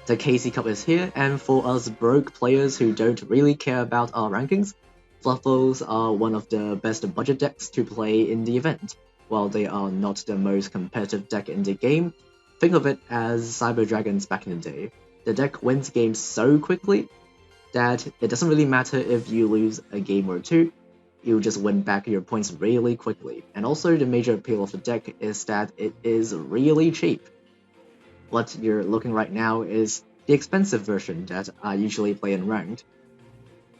The KC Cup is here, and for us broke players who don't really care about our rankings, Fluffles are one of the best budget decks to play in the event. While they are not the most competitive deck in the game, think of it as Cyber Dragons back in the day. The deck wins games so quickly that it doesn't really matter if you lose a game or two, you just win back your points really quickly. And also the major appeal of the deck is that it is really cheap. What you're looking right now is the expensive version that I usually play in ranked.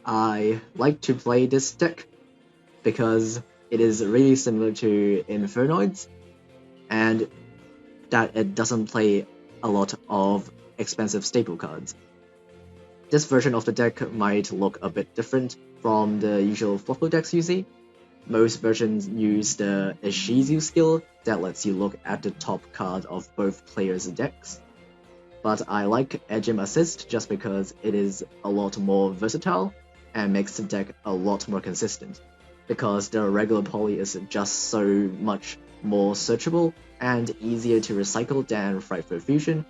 I like to play this deck because it is really similar to Infernoids, and that it doesn't play a lot of expensive staple cards. This version of the deck might look a bit different from the usual Fluffle decks you see. Most versions use the Ishizu skill that lets you look at the top card of both players' decks. But I like Edgem Assist just because it is a lot more versatile and makes the deck a lot more consistent, because the regular poly is just so much more searchable and easier to recycle than Frightful Fusion,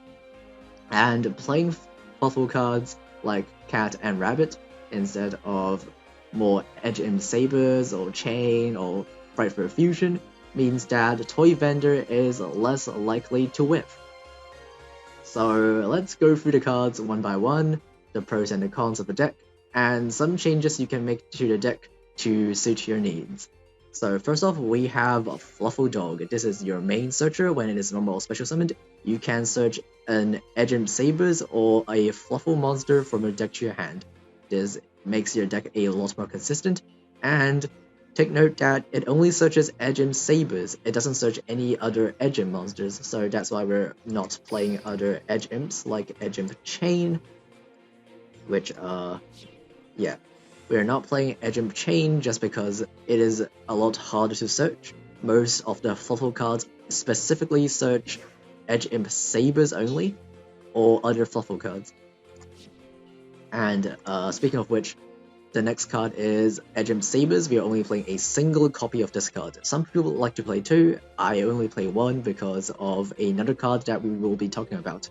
and playing Fluffle cards like Cat and Rabbit instead of more Edge Sabers or Chain or Frightful Fusion means that Toy Vendor is less likely to whiff. So let's go through the cards one by one, the pros and the cons of the deck, and some changes you can make to the deck to suit your needs. So first off, we have Fluffle Dog. This is your main searcher. When it is normal or special summoned, you can search an Edgem Sabers or a Fluffle monster from your deck to your hand. This makes your deck a lot more consistent, and take note that it only searches Edgem Sabers. It doesn't search any other Edgem monsters, so that's why we're not playing other Edge Imps like Edgem Chain, which, yeah. We're not playing Edgem Chain just because it is a lot harder to search. Most of the Fluffle cards specifically search Edge Imp Sabers only, or other Fluffle cards. And speaking of which, the next card is Edge Imp Sabers. We are only playing a single copy of this card. Some people like to play two, I only play one because of another card that we will be talking about.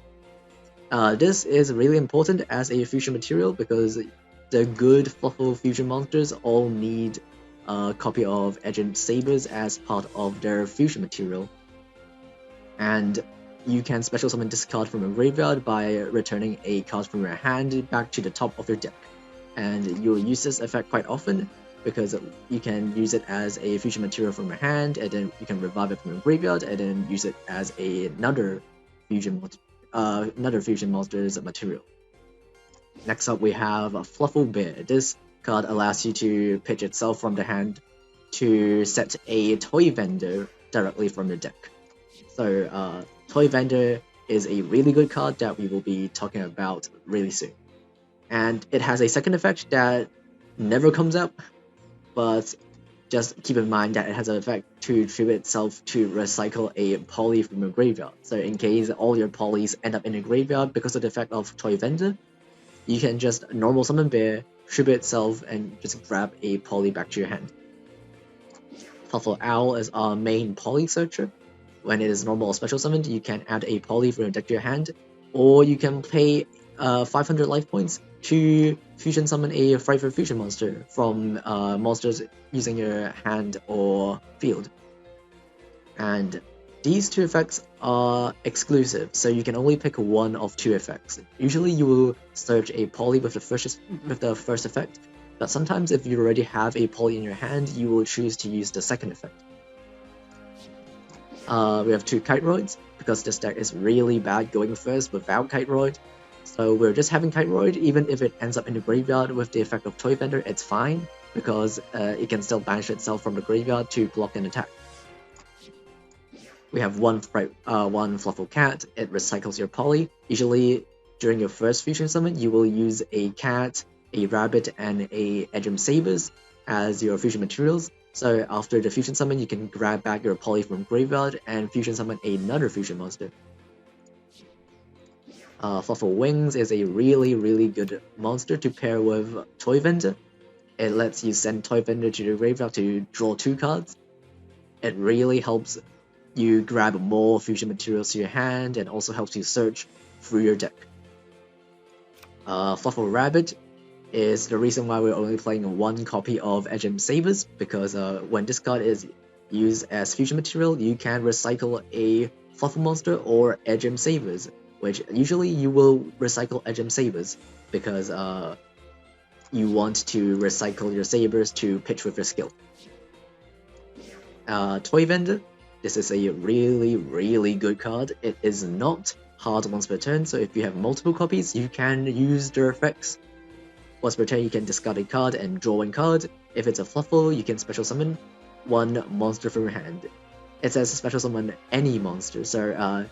This is really important as a fusion material because the good Fluffle fusion monsters all need a copy of Edge Imp Sabers as part of their fusion material. And you can special summon this card from your graveyard by returning a card from your hand back to the top of your deck. And you'll use this effect quite often because you can use it as a fusion material from your hand, and then you can revive it from your graveyard, and then use it as another fusion monster's material. Next up, we have Fluffle Bear. This card allows you to pitch itself from the hand to set a Toy Vendor directly from your deck. So, Toy Vendor is a really good card that we will be talking about really soon. And it has a second effect that never comes up, but just keep in mind that it has an effect to tribute itself to recycle a poly from your graveyard. So in case all your polys end up in a graveyard because of the effect of Toy Vendor, you can just normal summon Bear, tribute itself, and just grab a poly back to your hand. Fluffle Owl is our main poly searcher. When it is normal or special summoned, you can add a poly from your deck to your hand, or you can pay 500 life points to fusion summon a Frightful Fusion monster from monsters using your hand or field. And these two effects are exclusive, so you can only pick one of two effects. Usually you will search a poly with the first effect, but sometimes if you already have a poly in your hand, you will choose to use the second effect. We have two Kiteroids, because this deck is really bad going first without Kiteroid. So we're just having Kiteroid. Even if it ends up in the graveyard with the effect of Toy Vendor, it's fine, because it can still banish itself from the graveyard to block an attack. We have one Fluffle Cat. It recycles your poly. Usually, during your first fusion summon, you will use a cat, a rabbit, and a Edgem Sabers as your fusion materials. So after the fusion summon, you can grab back your poly from graveyard and fusion summon another fusion monster. Fluffle Wings is a really good monster to pair with Toy Vendor. It lets you send Toy Vendor to the graveyard to draw 2 cards. It really helps you grab more fusion materials to your hand and also helps you search through your deck. Fluffle Rabbit is the reason why we're only playing one copy of Edgem Sabers, because when this card is used as fusion material, you can recycle a Fluffle monster or Edgem Sabers, which usually you will recycle Edgem Sabers because you want to recycle your sabers to pitch with your skill. Toy Vendor, this is a really good card. It is not hard once per turn, so if you have multiple copies, you can use their effects. Once per turn, you can discard a card and draw one card. If it's a Fluffle, you can special summon one monster from your hand. It says special summon any monster, so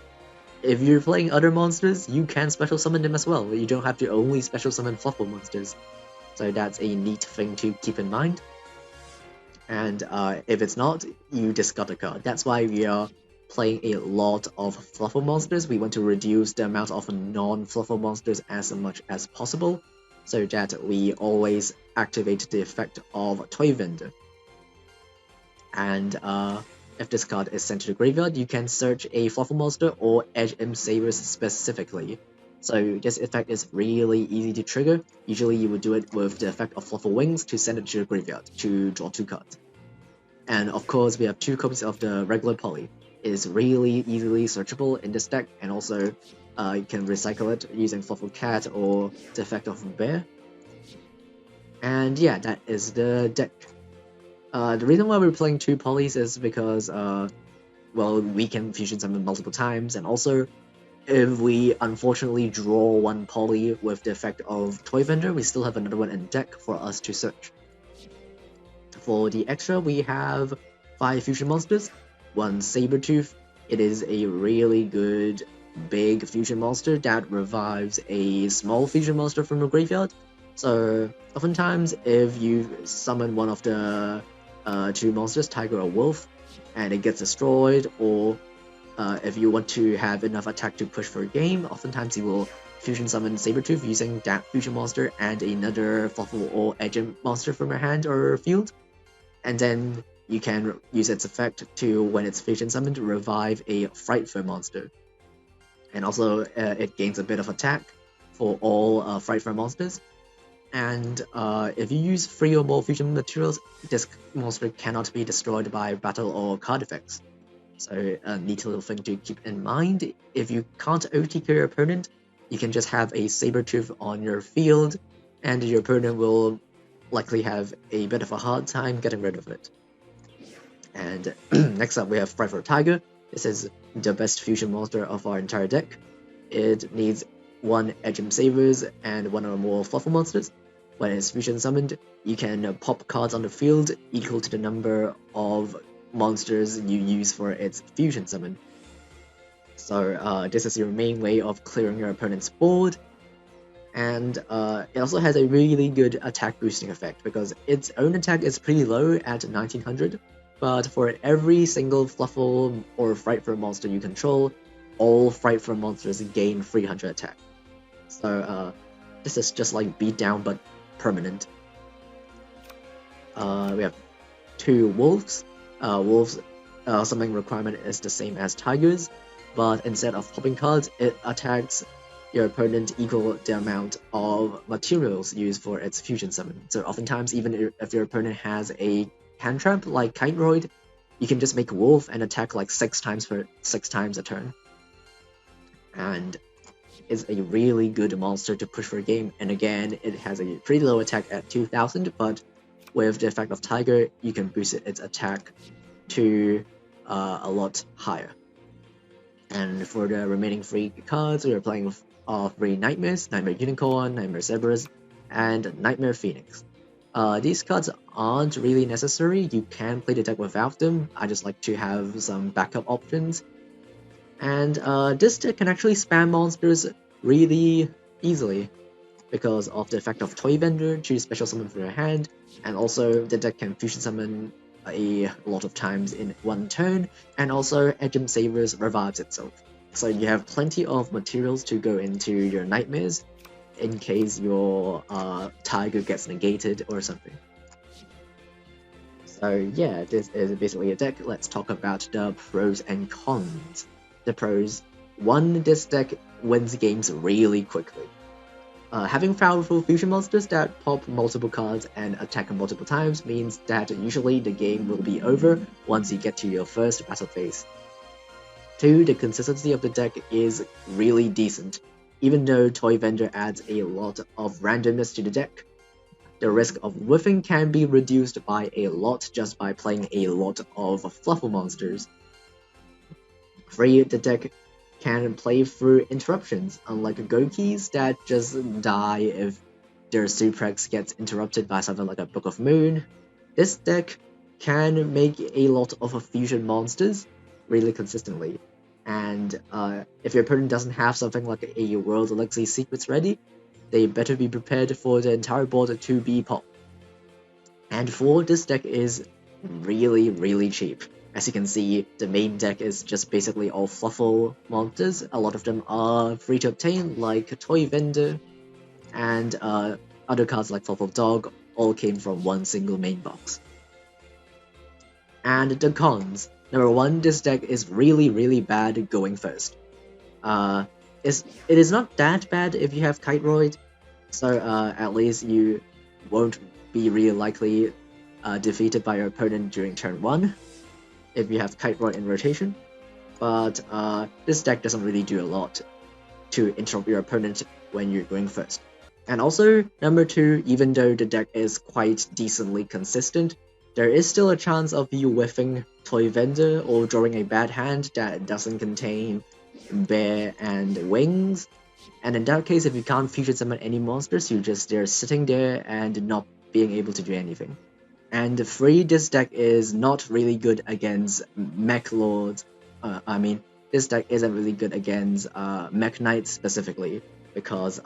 if you're playing other monsters, you can special summon them as well. You don't have to only special summon Fluffle monsters. So that's a neat thing to keep in mind. And if it's not, you discard a card. That's why we are playing a lot of Fluffle monsters. We want to reduce the amount of non-Fluffle monsters as much as possible, so that we always activate the effect of Toy Vendor. And if this card is sent to the graveyard, you can search a Fluffle monster or Edgem Sabers specifically. So this effect is really easy to trigger. Usually you would do it with the effect of Fluffle Wings to send it to the graveyard to draw 2 cards. And of course we have 2 copies of the regular Poly. It is really easily searchable in this deck, and also you can recycle it using Fluffle Cat or the effect of Bear. And yeah, that is the deck. The reason why we're playing 2 Polys is because, well, we can fusion summon multiple times, and also if we unfortunately draw 1 Poly with the effect of Toy Vendor, we still have another one in deck for us to search. For the extra, we have 5 fusion monsters, 1 Sabertooth. It is a really good big fusion monster that revives a small fusion monster from the graveyard. So oftentimes if you summon one of the 2 monsters, Tiger or Wolf, and it gets destroyed, or if you want to have enough attack to push for a game, oftentimes you will fusion summon Sabertooth using that fusion monster and another Fluffle or Edgem monster from your hand or field, and then you can use its effect to, when it's fusion summoned, revive a Frightfur monster. And also it gains a bit of attack for all Frightfur monsters. And if you use 3 or more fusion materials, this monster cannot be destroyed by battle or card effects. So a neat little thing to keep in mind. If you can't OTK your opponent, you can just have a Sabertooth on your field, and your opponent will likely have a bit of a hard time getting rid of it. And next up we have Frightfur Tiger. This is the best fusion monster of our entire deck. It needs 1 Edgem Sabers and 1 or more Fluffle monsters. When it's fusion summoned, you can pop cards on the field equal to the number of monsters you use for its fusion summon. So this is your main way of clearing your opponent's board. And it also has a really good attack boosting effect, because its own attack is pretty low at 1900, but for every single Fluffle or Frightfur monster you control, all Frightfur monsters gain 300 attack. So this is just like beatdown but permanent. We have 2 Wolves. Wolves' summoning requirement is the same as Tigers, but instead of popping cards, it attacks your opponent equal the amount of materials used for its fusion summon. So oftentimes, even if your opponent has a hand trap like Kite Roid, you can just make a Wolf and attack like 6 times a turn. And is a really good monster to push for a game, and again, it has a pretty low attack at 2000, but with the effect of Tiger, you can boost its attack to a lot higher. And for the remaining 3 cards, we are playing with 3 Nightmares, Nightmare Unicorn, Nightmare Cerberus, and Nightmare Phoenix. These cards aren't really necessary, you can play the deck without them. I just like to have some backup options. And this deck can actually spam monsters really easily because of the effect of Toy Vendor to special summon from your hand, and also the deck can fusion summon a lot of times in 1 turn, and also Edgem Sabers revives itself. So you have plenty of materials to go into your Nightmares in case your Tiger gets negated or something. So yeah, this is basically a deck. Let's talk about the pros and cons. The pros: 1, this deck wins games really quickly. Having powerful fusion monsters that pop multiple cards and attack multiple times means that usually the game will be over once you get to your first battle phase. 2. The consistency of the deck is really decent. Even though Toy Vendor adds a lot of randomness to the deck, the risk of whiffing can be reduced by a lot just by playing a lot of Fluffle monsters. 3. The deck can play through interruptions, unlike Gokis that just die if their Suprex gets interrupted by something like a Book of Moon. This deck can make a lot of fusion monsters really consistently, and if your opponent doesn't have something like a World Elixir Secrets ready, they better be prepared for the entire board to be popped. And 4. This deck is really cheap. As you can see, the main deck is just basically all Fluffle monsters. A lot of them are free to obtain, like Toy Vendor, and other cards like Fluffle Dog all came from one single main box. And the cons. Number 1, this deck is really bad going first. It is not that bad if you have Kiteroid, so at least you won't be really likely defeated by your opponent during turn 1 if you have Kiteroid in rotation, but this deck doesn't really do a lot to interrupt your opponent when you're going first. And also, number 2, even though the deck is quite decently consistent, there is still a chance of you whiffing Toy Vendor or drawing a bad hand that doesn't contain Bear and Wings, and in that case, if you can't fusion summon any monsters, they're sitting there and not being able to do anything. And 3, this deck is not really good against Mech Lords. This deck isn't really good against Mech Knights specifically, because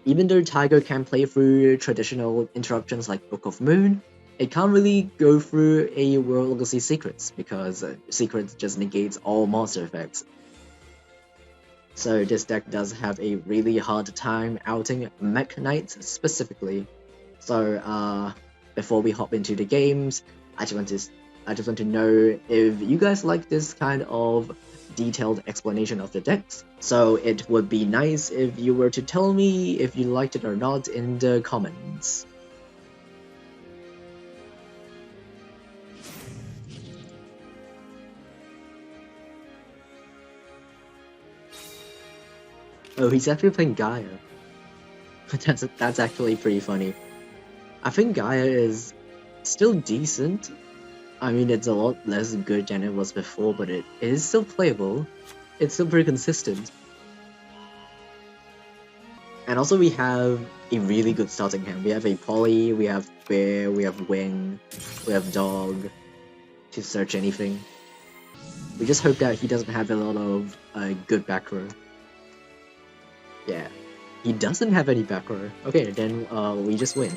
even though Tiger can play through traditional interruptions like Book of Moon, it can't really go through a World Legacy Secrets, because Secrets just negates all monster effects. So this deck does have a really hard time outing Mech Knights specifically. So before we hop into the games, I just want to know if you guys like this kind of detailed explanation of the decks. So it would be nice if you were to tell me if you liked it or not in the comments. Oh, he's actually playing Gaia. That's actually pretty funny. I think Gaia is still decent. I mean, it's a lot less good than it was before, but it is still playable. It's still pretty consistent. And also we have a really good starting hand. We have a Polly, we have Bear, we have Wing, we have Dog to search anything. We just hope that he doesn't have a lot of good back row. Yeah, he doesn't have any back row. Okay, then we just win.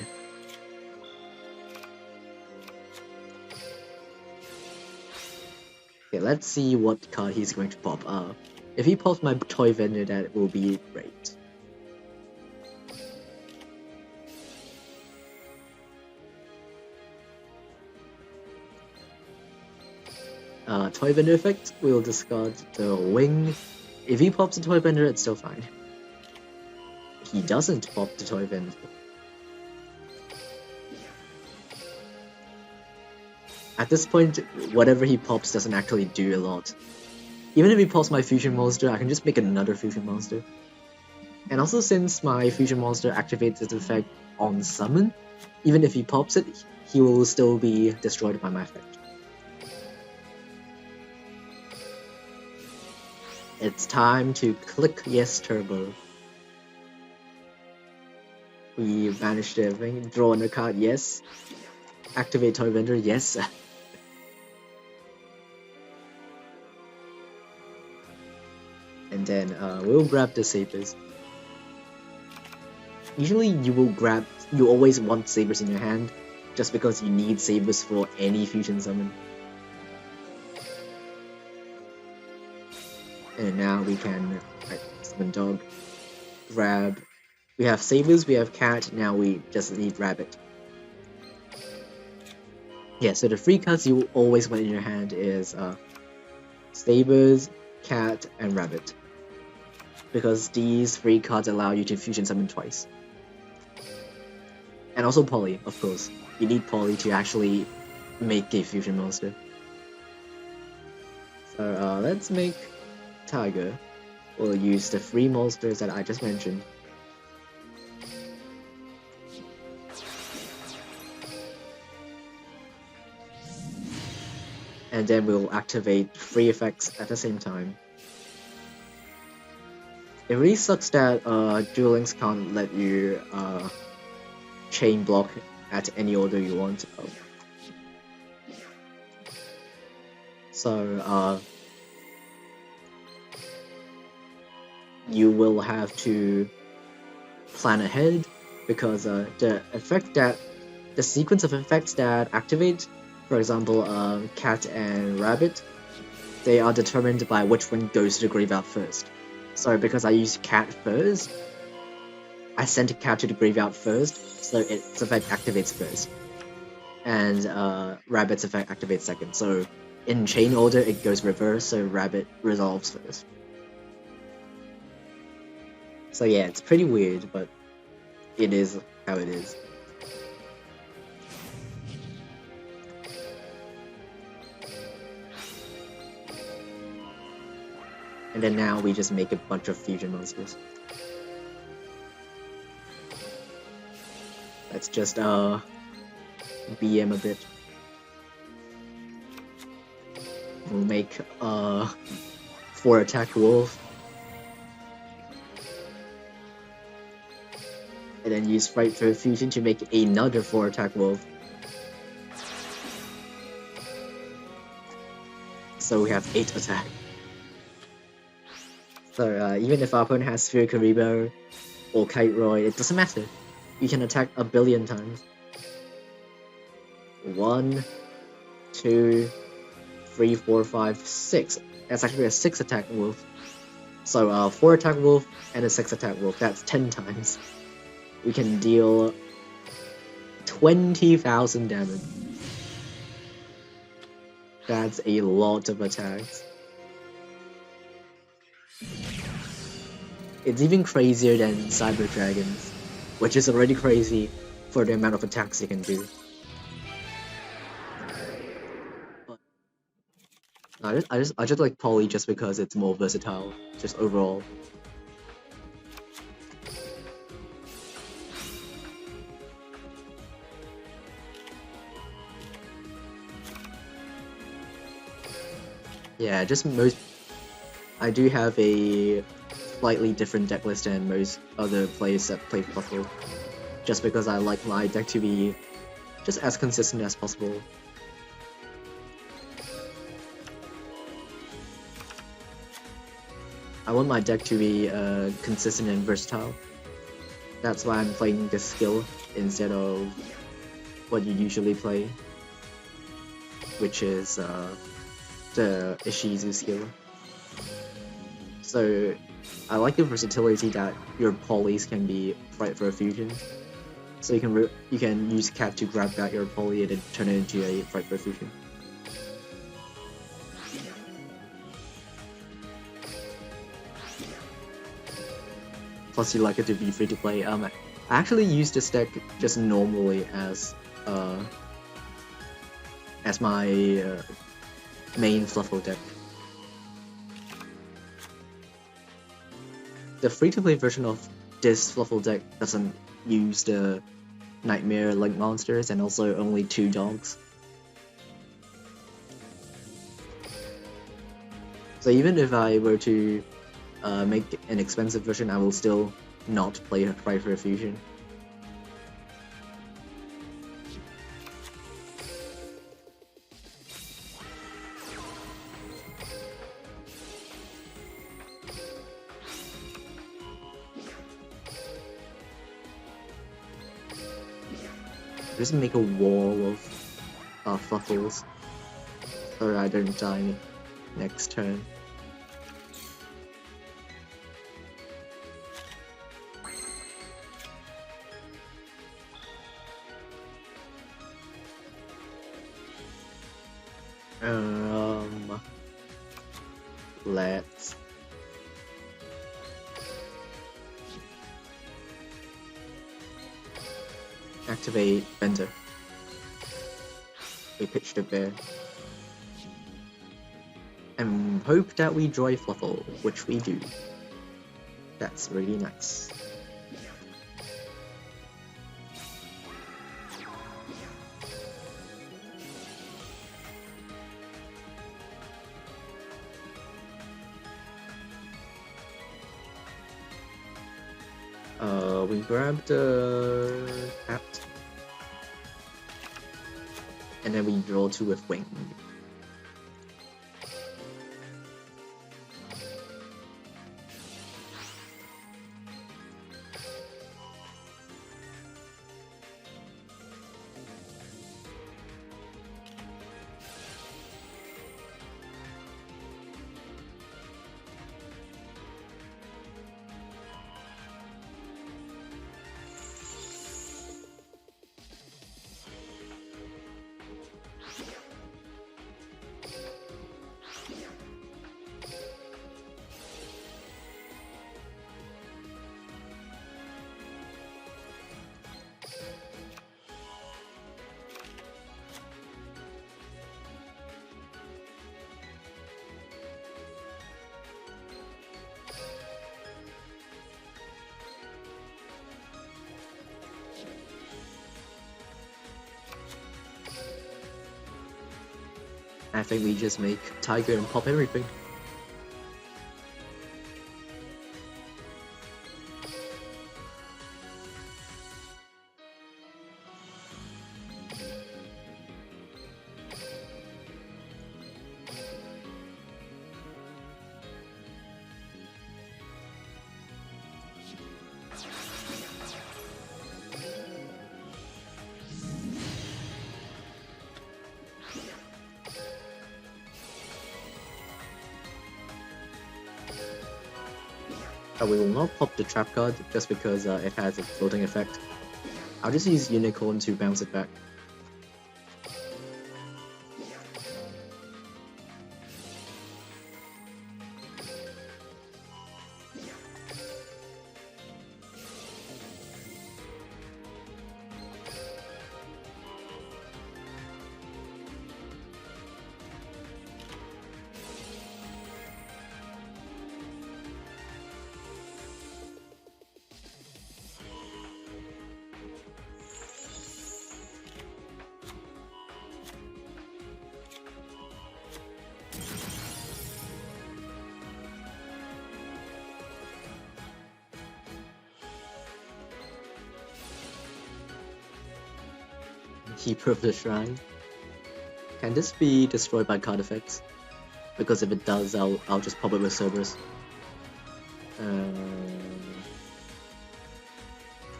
Okay, let's see what card he's going to pop. If he pops my Toy Vendor, that will be great. Toy Vendor effect, we'll discard the Wing. If he pops a Toy Vendor, it's still fine. He doesn't pop the Toy Vendor. At this point, whatever he pops doesn't actually do a lot. Even if he pops my Fusion Monster, I can just make another Fusion Monster. And also, since my Fusion Monster activates its effect on summon, even if he pops it, he will still be destroyed by my effect. It's time to click Yes Turbo. We managed everything. Draw another card, yes. Activate Toy Vendor, yes. And then we'll grab the Sabers. Usually you always want Sabers in your hand, just because you need Sabers for any fusion summon. And now we can summon Dog, grab. We have Sabers, we have Cat, now we just need Rabbit. Yeah, so the 3 cards you always want in your hand is Sabers, Cat, and Rabbit. because these 3 cards allow you to fusion summon twice. And also Poly, of course. You need Poly to actually make a fusion monster. So let's make Tiger. We'll use the 3 monsters that I just mentioned. And then we'll activate 3 effects at the same time. It really sucks that Duel Links can't let you chain block at any order you want. So you will have to plan ahead, because the sequence of effects that activate, for example, Cat and Rabbit, they are determined by which one goes to the graveyard first. So because I used Cat first, I sent Cat to the graveyard first, so its effect activates first. And Rabbit's effect activates second. So in chain order, it goes reverse, so Rabbit resolves first. So yeah, it's pretty weird, but it is how it is. And then now we just make a bunch of fusion monsters. Let's just BM a bit. We'll make 4 attack wolf. And then use Frightful Fusion to make another 4 attack wolf. So we have 8 attack. So even if our opponent has Sphere Karibo or Kite Roy, it doesn't matter. You can attack a billion times. 1, 2, 3, 4, 5, 6. That's actually a 6 attack wolf. So 4 attack wolf and a 6 attack wolf. That's 10 times. We can deal 20,000 damage. That's a lot of attacks. It's even crazier than Cyber Dragons, which is already crazy for the amount of attacks you can do. But I just like Poly just because it's more versatile, just overall. Yeah, I do have a slightly different deck list than most other players that play Fluffle, just because I like my deck to be just as consistent as possible. I want my deck to be consistent and versatile. That's why I'm playing this skill instead of what you usually play, which is the Ishizu skill. So I like the versatility that your polys can be Frightful Fusion. So you can use Cat to grab back your poly and then turn it into a Frightful Fusion. Plus you like it to be free to play. I actually use this deck just normally as my main Fluffle deck. The free-to-play version of this Fluffle deck doesn't use the Nightmare Link monsters and also only 2 dogs. So even if I were to make an expensive version, I will still not play Frightful Fusion. Just make a wall of Fluffles so that I don't die next turn. Let's Activate Bender. We pitch the bear. And hope that we draw a Fluffle, which we do. That's really nice. We grab the cat. And then we draw 2 with wing. I think we just make Tiger and pop everything. We will not pop the trap card just because it has a floating effect. I'll just use Unicorn to bounce it back. Keeper of the Shrine. Can this be destroyed by card effects? Because if it does, I'll just pop it with Cerberus.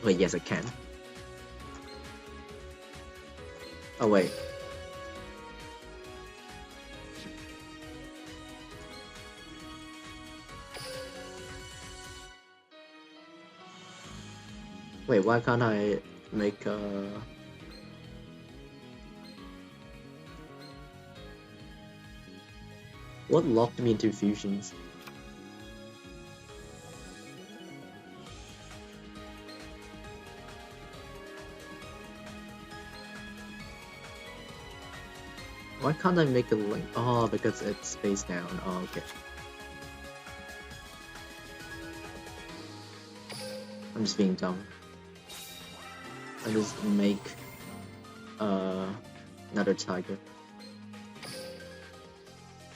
Wait, yes, it can. Oh wait. Wait, why can't I make What locked me into fusions? Why can't I make a link? Oh, because it's face down. Oh, okay. I'm just being dumb. I just make another tiger.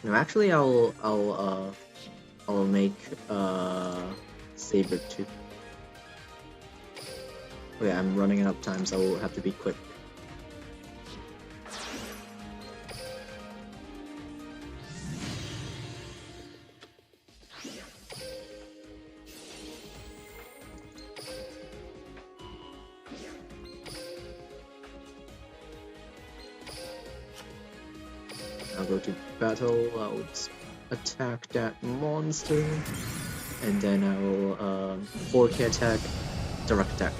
No, actually, I'll make Saber too. Okay, I'm running out of time, so I'll have to be quick. I'll go to battle, I'll attack that monster, and then I'll 4K attack, direct attack.